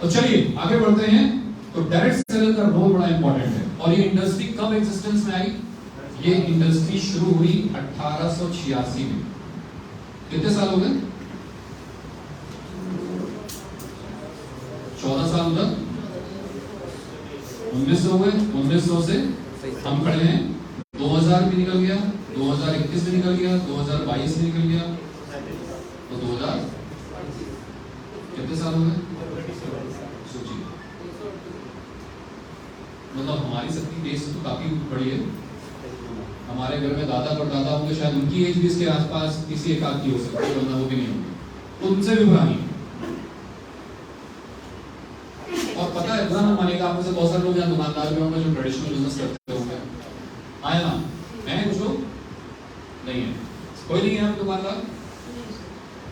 तो चलिए आगे बढ़ते हैं। तो डायरेक्ट सेलर का रोल बड़ा इंपॉर्टेंट है। और ये इंडस्ट्री कब एग्जिस्टेंस में आई? ये इंडस्ट्री शुरू हुई 1886 में। कितने साल हो गए? 14 साल उधर, 1900 हो गए। 1900 से हम खड़े हैं, 2000 भी निकल गया, 2021 भी निकल गया, 2022 भी निकल गया, तो 2000 कितने साल हो गए? सोचिए, मतलब हमारी सबकी देश तो काफी बड़ी है। हमारे घर में दादा परदादा होंगे, शायद उनकी एज भी इसके आसपास किसी एक आध की हो सकती है, वरना वो भी नहीं होंगे, उनसे भी पुरानी। और पता है, बुरा ना मानेगा, आप में से बहुत सारे लोग यहाँ दुकानदार भी होंगे जो ट्रेडिशनल बिजनेस करते होंगे, आए ना? हैं कुछ लोग? नहीं है, कोई नहीं है यहाँ दुकानदार?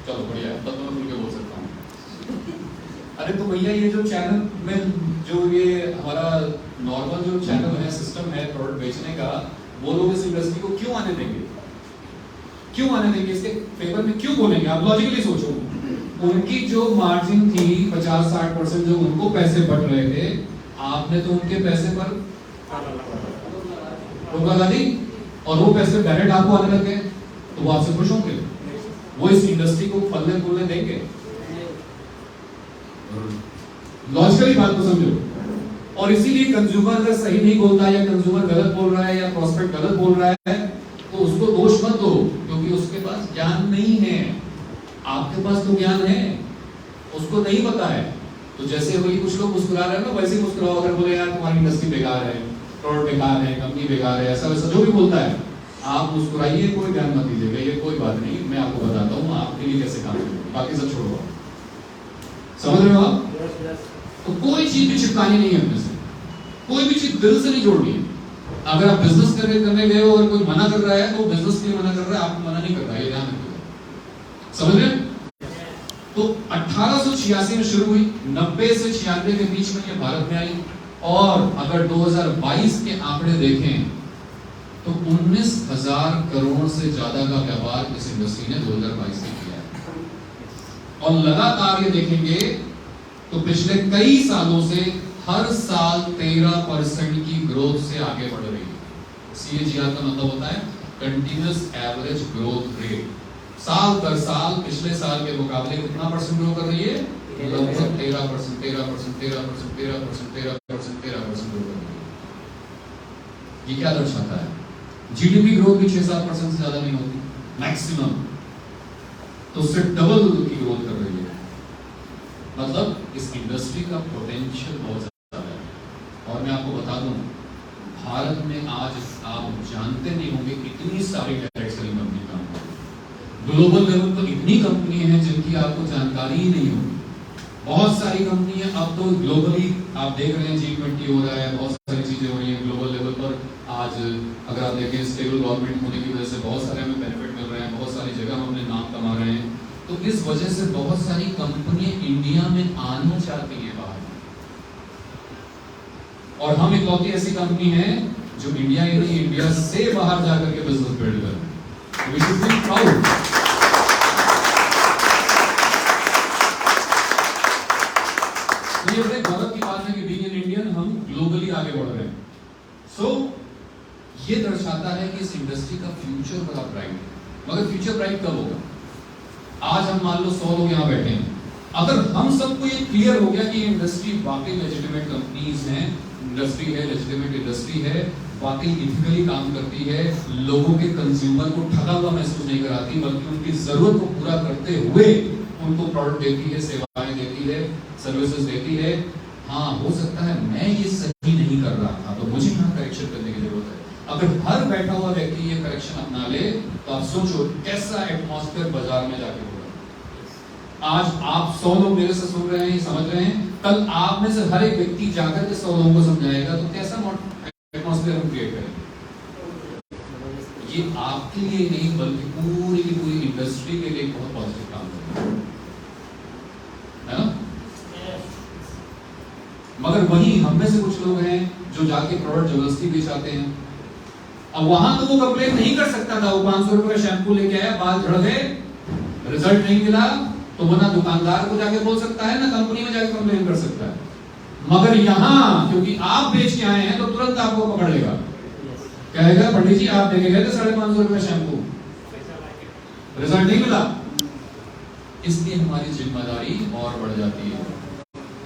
चलो बढ़िया है, तब तो मैं खुल के बोल सकता हूँ। अरे तो भैया ये जो चैनल में जो ये हमारा नॉर्मल जो चैनल है, सिस्टम है प्रोडक्ट बेचने का, वो लोग इस इंडस्ट्री को क्यों आने देंगे? क्यों आने देंगे? इसके फेवर में क्यों बोलेंगे? आप लॉजिकली सोचो, उनकी जो मार्जिन थी 50-60% जो उनको पैसे बढ़ रहे थे, आपने तो उनके पैसे पर रोक लगा दी और वो पैसे डायरेक्ट आपको आने लगे, तो वो आपसे खुश होंगे? वो इस इंडस्ट्री को फलने फूलने देंगे? लॉजिकली बात को समझो। और इसीलिए कंज्यूमर अगर सही नहीं बोलता या कंज्यूमर गलत बोल रहा है या प्रोस्पेक्ट गलत बोल रहा है, तो उसको दोष मत दो, क्योंकि उसके पास ज्ञान नहीं है। आपके पास तो ज्ञान है, उसको नहीं पता है। तो जैसे वही कुछ लोग मुस्कुरा रहे हैं ना, वैसे ही मुस्कुराओ। अगर बोले यार तुम्हारी इंडस्ट्री बेकार है, प्रोडक्ट बेकार है, कंपनी बेकार है, ऐसा वैसा जो भी बोलता है, आप मुस्कुराइए, कोई ध्यान मत दीजिएगा, ये कोई बात नहीं, मैं आपको बताता हूँ आपके लिए कैसे काम करें, बाकी सब छोड़ो। समझ रहे हो आप? तो कोई चीज भी चिपकानी नहीं है अपने से, कोई भी चीज दिल से नहीं जोड़नी है। अगर आप बिजनेस करने गए हो और कोई मना कर रहा है, तो बिजनेस के लिए मना कर रहा है, आपको मना नहीं कर रहा है, ये ध्यान रखिएगा। समझ रहे? तो 1886 में शुरू हुई, 90 से 96 के बीच में ये भारत में आई। और अगर 2022 के आंकड़े देखें तो 19,000 करोड़ से ज्यादा का व्यापार इस इंडस्ट्री ने 2022 में किया है। और लगातार ये देखेंगे तो पिछले कई सालों से हर साल 13% की ग्रोथ से आगे बढ़ रही है। CAGR का मतलब होता है कंटिन्यूअस एवरेज ग्रोथ रेट। साल दर साल पिछले साल के मुकाबले कितना परसेंट ग्रो कर रही है? लगभग 13% 13% 13% 13% 13% 13% ग्रो कर रही है। ये क्या दर्शाता है? GDP ग्रोथ भी 6-7% से ज्यादा नहीं होती मैक्सिमम, तो उससे डबल की ग्रोथ कर रही है। मतलब इस इंडस्ट्री का पोटेंशियल बहुत ज्यादा है। और मैं आपको बता दूं, भारत में आज आप जानते नहीं होंगे इतनी सारी डायरेक्ट सेलिंग कंपनी काम कर रही है। ग्लोबल लेवल पर इतनी कंपनी हैं जिनकी आपको जानकारी ही नहीं होगी। बहुत सारी कंपनी है, अब तो ग्लोबली आप देख रहे हैं G20 हो रहा है, बहुत सारी चीजें हो रही हैं ग्लोबल लेवल पर। आज अगर आप देखें स्टेबल गवर्नमेंट होने की वजह से बहुत सारे हमें बेनिफिट मिल रहे हैं, बहुत सारी जगह हम अपने नाम कमा रहे हैं। तो इस वजह से बहुत सारी कंपनियां इंडिया में आना चाहती हैं बाहर, और हम इकलौती ऐसी कंपनी है जो इंडिया ही नहीं, इंडिया से बाहर जाकर के बिजनेस बिल्ड कर रहे हैं। We should be proud. ये बड़े गौरव की बात है कि बीइंग एन इंडियन हम ग्लोबली आगे बढ़ रहे हैं। सो ये दर्शाता है कि इस इंडस्ट्री का फ्यूचर बड़ा ब्राइट है। मगर फ्यूचर ब्राइट कब होगा? आज हम मान लो 100 लोग यहाँ बैठे हैं, अगर हम सबको ये क्लियर हो गया कि ये इंडस्ट्री वाकई लेजिटिमेट कंपनीज हैं, इंडस्ट्री है, लेजिटिमेट इंडस्ट्री है, वाकई इथिकली काम करती है, लोगों के कंज्यूमर को ठगा हुआ महसूस नहीं कराती, बल्कि उनकी जरूरत को पूरा करते हुए उनको प्रोडक्ट देती है, सेवाएं देती है, सर्विसेज देती है। हाँ, हो सकता है मैं ये सही नहीं कर रहा था, तो मुझे यहाँ करेक्शन करने की जरूरत है। अगर हर बैठा हुआ व्यक्ति ये करेक्शन अपना ले, तो आप सोचो कैसा एटमॉस्फेयर बाजार में जाके होगा। आज आप 100 लोग मेरे से सुन रहे हैं, समझ रहे हैं, कल आप में से हर एक व्यक्ति जाकर के 100 लोगों को समझाएगा, तो कैसा एटमॉस्फेयर हम क्रिएट करेंगे? ये आपके लिए नहीं बल्कि पूरी की पूरी इंडस्ट्री के लिए बहुत पॉजिटिव काम है ना? मगर वहीं हम में से कुछ लोग हैं जो जाके प्रोडक्ट जबरदस्ती बेचाते हैं। अब वहां तो वो कंप्लेन नहीं कर सकता था, वो 500 रुपए का शैम्पू लेके आया, बाल झड़ गए, रिजल्ट नहीं मिला, तो वो ना दुकानदार को जाके बोल सकता है, ना कंपनी में जाके कंप्लेन कर सकता है। मगर यहां क्योंकि आप बेच के आए हैं तो तुरंत आपको पकड़ लेगा, कहेगा पंडित जी आप देके गए थे 550 रुपए शैम्पू, रिजल्ट नहीं मिला। इसलिए हमारी जिम्मेदारी और बढ़ जाती है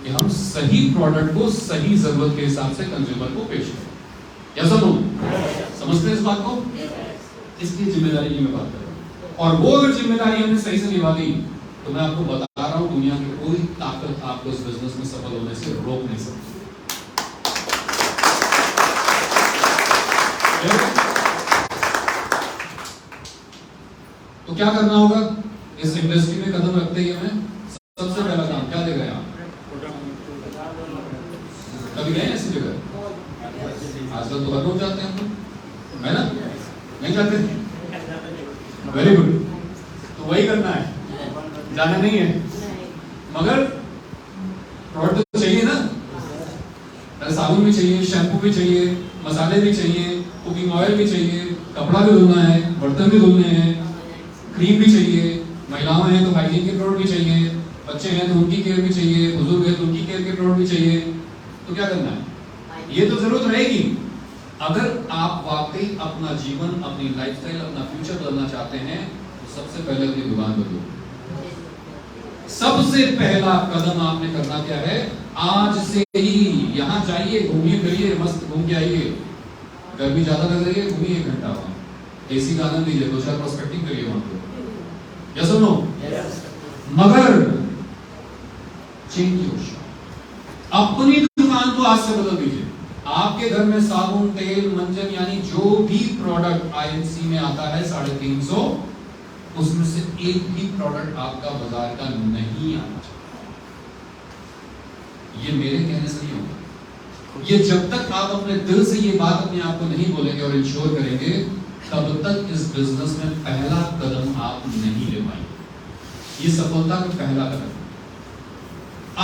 कि हम सही प्रोडक्ट को सही जरूरत के हिसाब से कंज्यूमर को पेश करें। या समझते हैं इस बात को? इसकी जिम्मेदारी की मैं बात कर रहा हूं, और वो अगर जिम्मेदारी हमने सही से निभा दी तो मैं आपको बता रहा हूं दुनिया की कोई ताकत आपको इस बिजनेस में सफल होने से रोक नहीं सकती। तो क्या करना होगा इस इंडस्ट्री में कदम रखते ही हमें? सबसे पहला काम क्या देगा? यहाँ कभी गए ऐसी जगह? आजकल तो हर रोज जाते हैं हम, है ना? नहीं जाते? Very good. तो वही करना है, जाना नहीं है, मगर प्रोडक्ट तो चाहिए ना। साबुन भी चाहिए, शैम्पू भी चाहिए, मसाले भी चाहिए, कुकिंग ऑयल भी चाहिए, कपड़ा भी धुलना है, बर्तन भी धुलने हैं, क्रीम भी चाहिए, महिलाओं हैं तो हाइजीन के प्रोडक्ट भी चाहिए, बच्चे हैं तो उनकी केयर भी चाहिए, बुजुर्ग हैं तो उनकी केयर के प्रोडक्ट भी चाहिए। तो क्या करना है? ये तो जरूरत रहेगी। अगर आप वाकई अपना जीवन, अपनी लाइफस्टाइल, अपना फ्यूचर बदलना चाहते हैं तो सबसे पहले अपनी दुकान बदलो। सबसे पहला कदम आपने करना क्या है? आज से ही यहाँ जाइए, घूमिए फिरिए, मस्त घूम के आइए। गर्मी ज्यादा लग रही है, घूमिए 1 घंटा वहां, एसी का आनंद लीजिए, 2-4 प्रोस्पेक्टिंग करिए वहां पे। या सुनो, मगर चेंज योर शॉप। अपनी दुकान को आज से बदल दीजिए। आपके घर में साबुन, तेल, मंजन यानी जो भी प्रोडक्ट आईएनसी में आता है 350, उसमें से एक भी प्रोडक्ट आपका बाजार का नहीं आना चाहिए। ये मेरे कहने से नहीं होगा। ये जब तक आप अपने दिल से ये बात अपने आप को नहीं बोलेंगे और इंश्योर करेंगे, तब तक इस बिजनेस में पहला कदम आप नहीं ले पाएंगे। ये सफलता का पहला कदम।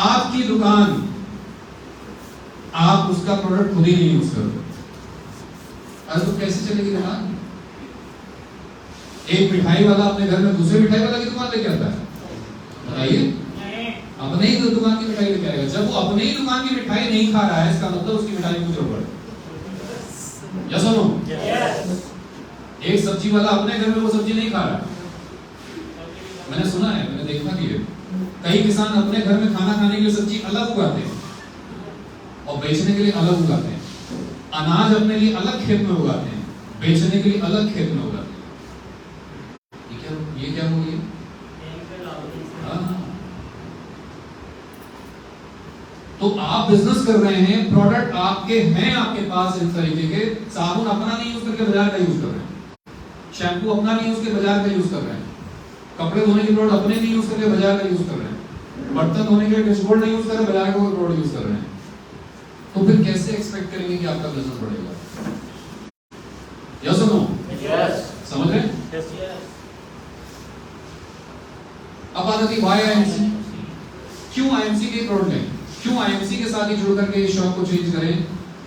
आपकी दुकान, आप उसका प्रोडक्ट खुद ही नहीं यूज करोगे, अरे तो कैसे चलेगी दुकान? एक मिठाई वाला अपने घर में दूसरे मिठाई वाला की दुकान लेके आता है, बताइए? अपने ही दुकान की मिठाई लेके आएगा। जब वो अपने ही दुकान की मिठाई नहीं खा रहा है, इसका मतलब उसकी मिठाई में कुछ गड़बड़ है। या सुनो, एक सब्जी वाला अपने घर में वो सब्जी नहीं खा रहा है। मैंने सुना है, मैंने देखा भी है, कई किसान अपने घर में खाना खाने के लिए सब्जी अलग उगाते हैं और बेचने के लिए अलग उगाते हैं। अनाज अपने लिए अलग खेत में उगाते हैं, बेचने के लिए अलग खेत में उगाते हैं। ये क्या हो गया? तो आप बिजनेस कर रहे हैं, प्रोडक्ट आपके हैं, आपके पास इस तरीके के। साबुन अपना नहीं यूज करके बाजार का यूज कर रहे हैं, शैम्पू अपना नहीं यूज करके बाजार का यूज कर रहे हैं, कपड़े धोने के प्रोडक्ट अपने नहीं यूज करके बाजार का यूज कर रहे हैं, बर्तन धोने के डिशवॉश नहीं यूज कर रहे, बाजार का कोई प्रोडक्ट यूज कर रहे हैं। तो फिर कैसे एक्सपेक्ट करेंगे कि आपका बिजनेस बढ़ेगा? या सुनो, समझ रहे हैं? अब बात आती है व्हाई आईएमसी। क्यों आईएमसी के प्रोडक्ट लें? क्यों आईएमसी के साथ ही जुड़ करके इस शॉप को चेंज करें?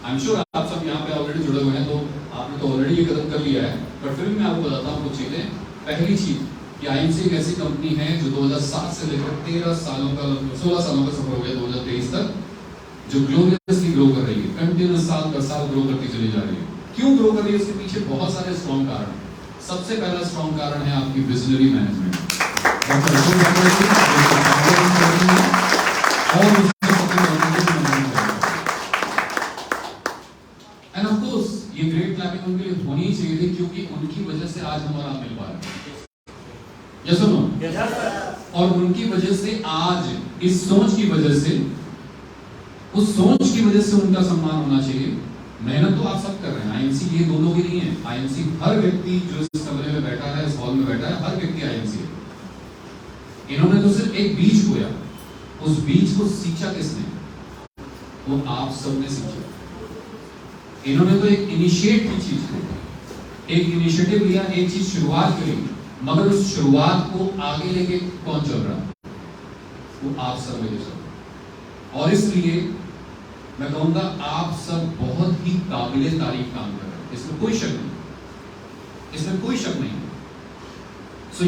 आई एम श्योर आप सब यहाँ पे ऑलरेडी जुड़े हुए हैं, तो आपने तो ऑलरेडी ये कदम कर लिया है, पर फिर भी मैं आपको बताता हूँ कुछ चीजें। पहली चीज कि आईएमसी एक ऐसी कंपनी है जो 2007 से लेकर 16 सालों का सफर हो गया 2023 तक, जो ग्लोरियसली ग्रो कर रही है, कंटिन्यूअस साल पर साल ग्रो करती चली जा रही है। क्यों ग्रो कर रही है? उसके पीछे बहुत सारे स्ट्रॉन्ग कारण। सबसे पहला स्ट्रॉन्ग कारण है आपकी visionary management. End of course ये ग्रेट क्लैपिंग उनके लिए होनी ही चाहिए थी, क्योंकि उनकी वजह से आज हम और आप मिल पा रहे हैं। यस और नो? और उनकी वजह से आज, इस सोच की वजह से, उस सोच की वजह से उनका सम्मान होना चाहिए। मेहनत तो आप सब कर रहे हैं, आईएमसी ये दो लोग ही नहीं है। आईएमसी हर व्यक्ति जो इस कमरे में बैठा है, इस हॉल में बैठा है, हर व्यक्ति आईएमसी है। इन्होंने तो सिर्फ एक बीज बोया, उस बीज को सींचा किसने? वो आप सबने सींचा। इन्होंने तो एक इनिशिएट की चीज की, एक इनिशिएटिव लिया, एक चीज शुरुआत करी, मगर उस शुरुआत को आगे लेके कौन चल रहा है? वो आप सब में सब। और इसलिए मैं कहूंगा आप सब बहुत ही काबिले तारीफ काम कर रहे हैं, इसमें कोई शक नहीं, इसमें कोई शक नहीं। सो